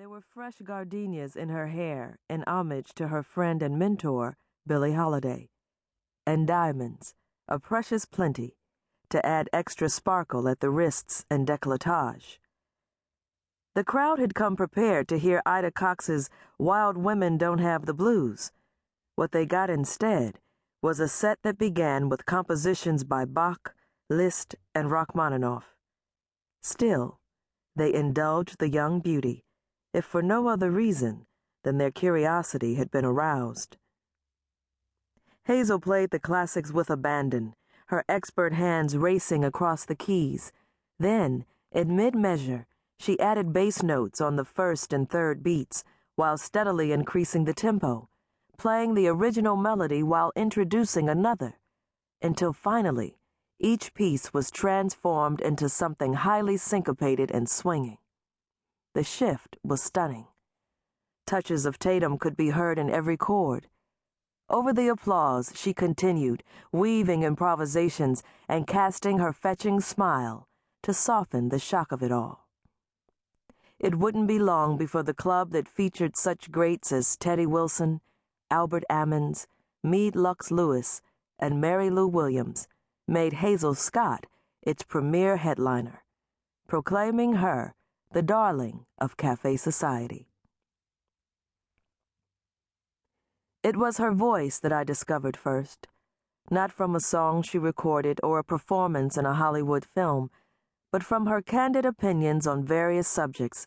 There were fresh gardenias in her hair in homage to her friend and mentor, Billie Holiday, and diamonds, a precious plenty, to add extra sparkle at the wrists and décolletage. The crowd had come prepared to hear Ida Cox's Wild Women Don't Have the Blues. What they got instead was a set that began with compositions by Bach, Liszt, and Rachmaninoff. Still, they indulged the young beauty, if for no other reason than their curiosity had been aroused. Hazel played the classics with abandon, her expert hands racing across the keys. Then, in mid-measure, she added bass notes on the first and third beats while steadily increasing the tempo, playing the original melody while introducing another, until finally each piece was transformed into something highly syncopated and swinging. The shift was stunning. Touches of Tatum could be heard in every chord. Over the applause, she continued, weaving improvisations and casting her fetching smile to soften the shock of it all. It wouldn't be long before the club that featured such greats as Teddy Wilson, Albert Ammons, Meade Lux Lewis, and Mary Lou Williams made Hazel Scott its premier headliner, proclaiming her the darling of cafe society. It was her voice that I discovered first, not from a song she recorded or a performance in a Hollywood film, but from her candid opinions on various subjects,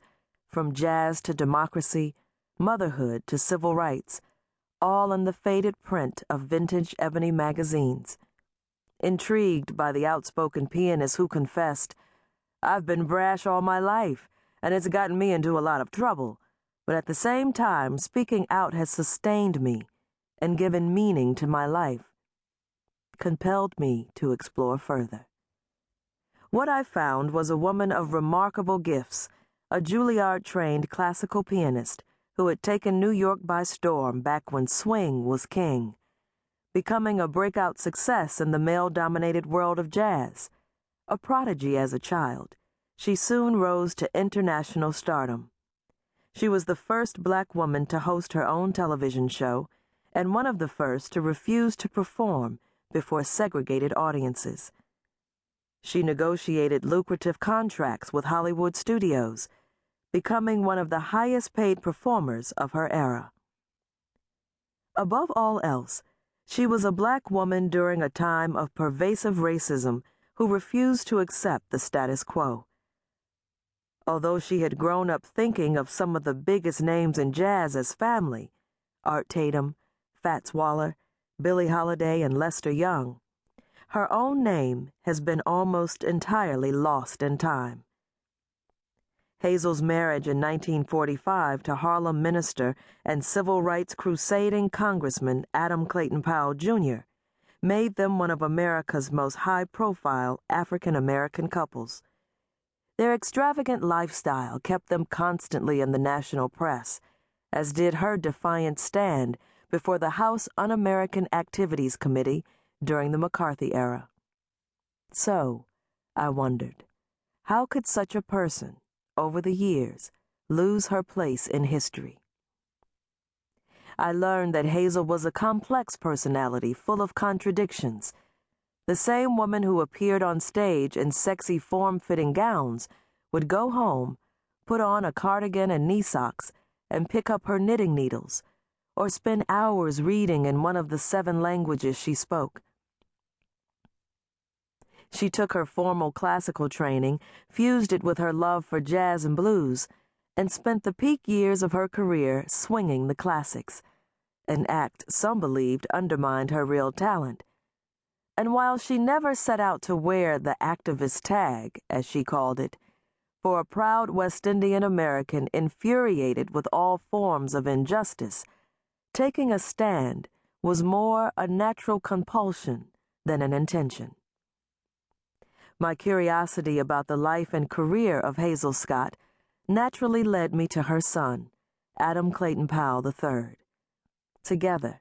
from jazz to democracy, motherhood to civil rights, all in the faded print of vintage ebony magazines. Intrigued by the outspoken pianist who confessed, "I've been brash all my life, and it's gotten me into a lot of trouble, but at the same time, speaking out has sustained me and given meaning to my life," compelled me to explore further. What I found was a woman of remarkable gifts, a Juilliard-trained classical pianist who had taken New York by storm back when swing was king, becoming a breakout success in the male-dominated world of jazz. A prodigy as a child, she soon rose to international stardom. She was the first black woman to host her own television show and one of the first to refuse to perform before segregated audiences. She negotiated lucrative contracts with Hollywood studios, becoming one of the highest-paid performers of her era. Above all else, she was a black woman during a time of pervasive racism who refused to accept the status quo. Although she had grown up thinking of some of the biggest names in jazz as family, Art Tatum, Fats Waller, Billie Holiday, and Lester Young, her own name has been almost entirely lost in time. Hazel's marriage in 1945 to Harlem minister and civil rights crusading Congressman Adam Clayton Powell, Jr., made them one of America's most high-profile African-American couples. Their extravagant lifestyle kept them constantly in the national press, as did her defiant stand before the House Un-American Activities Committee during the McCarthy era. So, I wondered, how could such a person, over the years, lose her place in history? I learned that Hazel was a complex personality full of contradictions. The same woman who appeared on stage in sexy form-fitting gowns would go home, put on a cardigan and knee socks, and pick up her knitting needles, or spend hours reading in one of the 7 languages she spoke. She took her formal classical training, fused it with her love for jazz and blues, and spent the peak years of her career swinging the classics, an act some believed undermined her real talent. And while she never set out to wear the activist tag, as she called it, for a proud West Indian American infuriated with all forms of injustice, taking a stand was more a natural compulsion than an intention. My curiosity about the life and career of Hazel Scott naturally led me to her son, Adam Clayton Powell III. Together,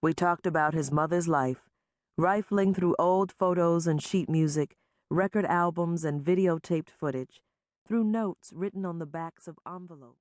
we talked about his mother's life, rifling through old photos and sheet music, record albums and videotaped footage, through notes written on the backs of envelopes.